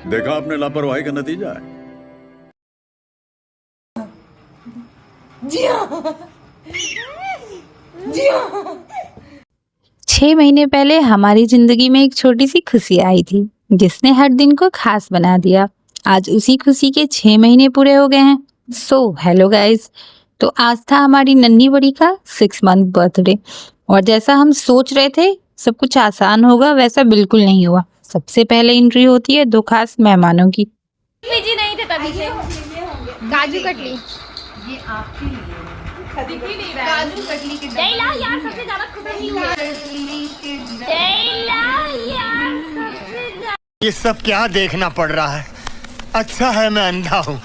देखा आपने लापरवाही का नतीजा है। जी हाँ, जी हाँ। 6 महीने पहले हमारी जिंदगी में एक छोटी सी खुशी आई थी जिसने हर दिन को खास बना दिया। आज उसी खुशी के 6 महीने पूरे हो गए हैं। Hello guys. तो आज था हमारी नन्ही बड़ी का 6 मंथ बर्थडे और जैसा हम सोच रहे थे सब कुछ आसान होगा वैसा बिल्कुल नहीं हुआ। सबसे पहले एंट्री होती है 2 खास मेहमानों की। जी नहीं थे तभी से। काजू कतली ये आपके लिए काजू कतली के डेला यार सबसे ज्यादा खुशी हुई है। डेला यार सबसे ज्यादा ये सब क्या देखना पड़ रहा है। अच्छा है मैं अंधा हूँ।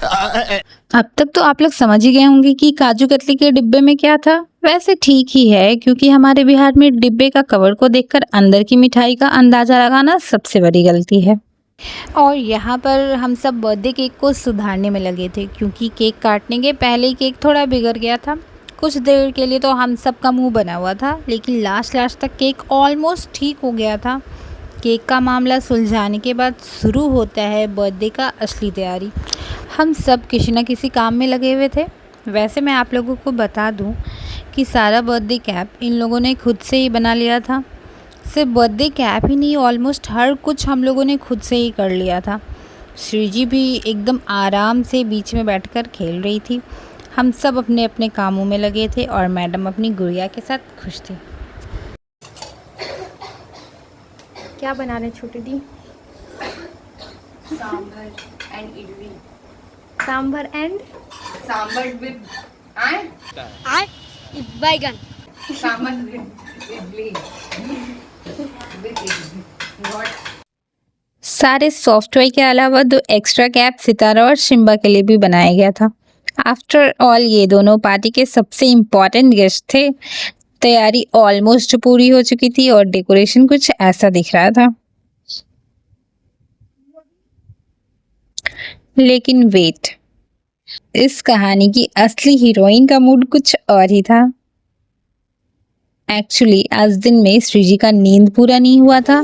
अब तक तो आप लोग समझ ही गए होंगे कि काजू कतली के डिब्बे में क्या था। वैसे ठीक ही है क्योंकि हमारे बिहार में डिब्बे का कवर को देखकर अंदर की मिठाई का अंदाजा लगाना सबसे बड़ी गलती है। और यहाँ पर हम सब बर्थडे केक को सुधारने में लगे थे क्योंकि केक काटने के पहले ही केक थोड़ा बिगड़ गया था। कुछ देर के लिए तो हम सब का मुंह बना हुआ था लेकिन लास्ट तक केक ऑलमोस्ट ठीक हो गया था। केक का मामला सुलझाने के बाद शुरू होता है बर्थडे का असली तैयारी। हम सब किसी न किसी काम में लगे हुए थे। वैसे मैं आप लोगों को बता दूं कि सारा बर्थडे कैप इन लोगों ने खुद से ही बना लिया था। सिर्फ बर्थडे कैप ही नहीं, ऑलमोस्ट हर कुछ हम लोगों ने खुद से ही कर लिया था। श्रीजी भी एकदम आराम से बीच में बैठकर खेल रही थी। हम सब अपने अपने कामों में लगे थे और मैडम अपनी गुड़िया के साथ खुश थी। क्या बना रहे छोटी दी? Sambar and idli. Sambar and sambar with baingan. Sambar with idli. सारे सॉफ्टवेयर के अलावा 2 एक्स्ट्रा कैप सितारा और शिम्बा के लिए भी बनाया गया था। आफ्टर ऑल ये दोनों पार्टी के सबसे इम्पॉर्टेंट गेस्ट थे। तैयारी ऑलमोस्ट पूरी हो चुकी थी और डेकोरेशन कुछ ऐसा दिख रहा था। लेकिन वेट, इस कहानी की असली हीरोइन का मूड कुछ और ही था। एक्चुअली आज दिन में श्रीजी का नींद पूरा नहीं हुआ था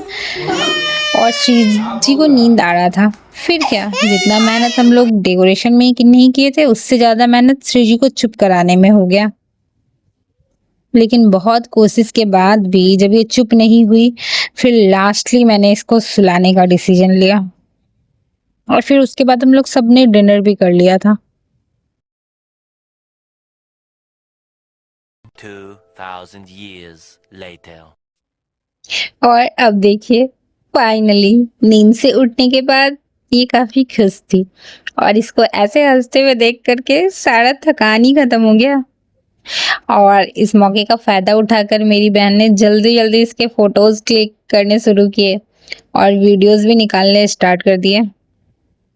और श्रीजी को नींद आ रहा था। फिर क्या, जितना मेहनत हम लोग डेकोरेशन में नहीं किए थे उससे ज़्यादा मेहनत श्रीजी को चुप कराने में हो गया। लेकिन बहुत कोशिश के बाद भी जब ये चुप नहीं हुई फिर लास्टली मैंने इसको सुलाने का डिसीजन लिया और फिर उसके बाद हम लोग सबने डिनर भी कर लिया था। 2000 years later. और अब देखिए फाइनली नींद से उठने के बाद ये काफी खुश थी और इसको ऐसे हंसते हुए देख करके सारा थकान ही खत्म हो गया। और इस मौके का फ़ायदा उठाकर मेरी बहन ने जल्दी जल्दी इसके फ़ोटोज़ क्लिक करने शुरू किए और वीडियोस भी निकालने स्टार्ट कर दिए।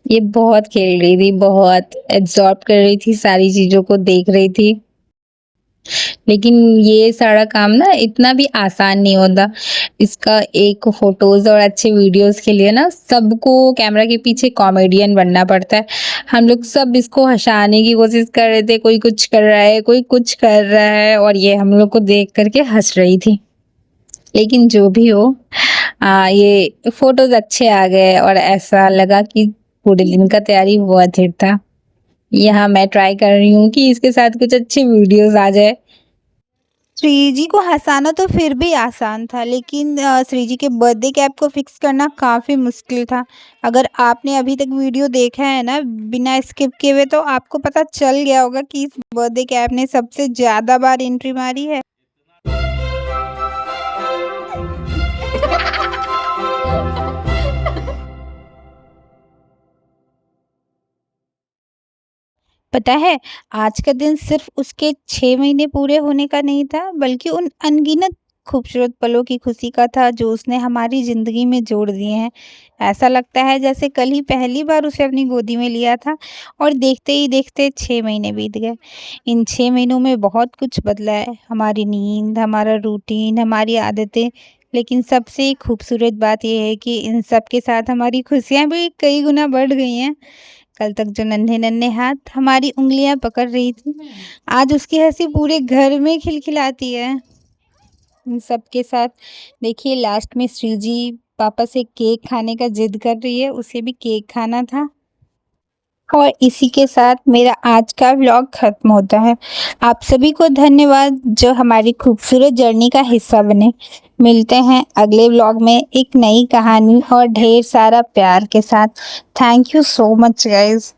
ये बहुत खेल रही थी, बहुत एब्जॉर्ब कर रही थी, सारी चीज़ों को देख रही थी। लेकिन ये सारा काम ना इतना भी आसान नहीं होता। इसका एक फ़ोटोज़ और अच्छे वीडियोस के लिए ना सबको कैमरा के पीछे कॉमेडियन बनना पड़ता है। हम लोग सब इसको हँसाने की कोशिश कर रहे थे, कोई कुछ कर रहा है, कोई कुछ कर रहा है और ये हम लोग को देख करके हँस रही थी। लेकिन जो भी हो ये फ़ोटोज़ अच्छे आ गए और ऐसा लगा कि पूरे दिन का तैयारी बहुत हिट था। यहाँ मैं ट्राई कर रही हूँ कि इसके साथ कुछ अच्छे वीडियोस आ जाए। श्रीजी को हंसाना तो फिर भी आसान था लेकिन श्रीजी के बर्थडे कैप को फिक्स करना काफ़ी मुश्किल था। अगर आपने अभी तक वीडियो देखा है ना बिना स्किप किए हुए तो आपको पता चल गया होगा कि इस बर्थडे कैप ने सबसे ज़्यादा बार एंट्री मारी है। पता है आज का दिन सिर्फ उसके 6 महीने पूरे होने का नहीं था बल्कि उन अनगिनत खूबसूरत पलों की खुशी का था जो उसने हमारी ज़िंदगी में जोड़ दिए हैं। ऐसा लगता है जैसे कल ही पहली बार उसे अपनी गोदी में लिया था और देखते ही देखते 6 महीने बीत गए। इन 6 महीनों में बहुत कुछ बदला है, हमारी नींद, हमारा रूटीन, हमारी आदतें। लेकिन सबसे खूबसूरत बात यह है कि इन सब के साथ हमारी खुशियाँ भी कई गुना बढ़ गई हैं। कल तक जो नन्हे नन्हे हाथ हमारी उंगलियां पकड़ रही थी आज उसकी हंसी पूरे घर में खिलखिलाती है। इन सब के साथ। देखिए लास्ट में श्रीजी पापा से केक खाने का जिद कर रही है, उसे भी केक खाना था। और इसी के साथ मेरा आज का व्लॉग खत्म होता है। आप सभी को धन्यवाद जो हमारी खूबसूरत जर्नी का हिस्सा बने। मिलते हैं अगले व्लॉग में एक नई कहानी और ढेर सारा प्यार के साथ। Thank you so much guys.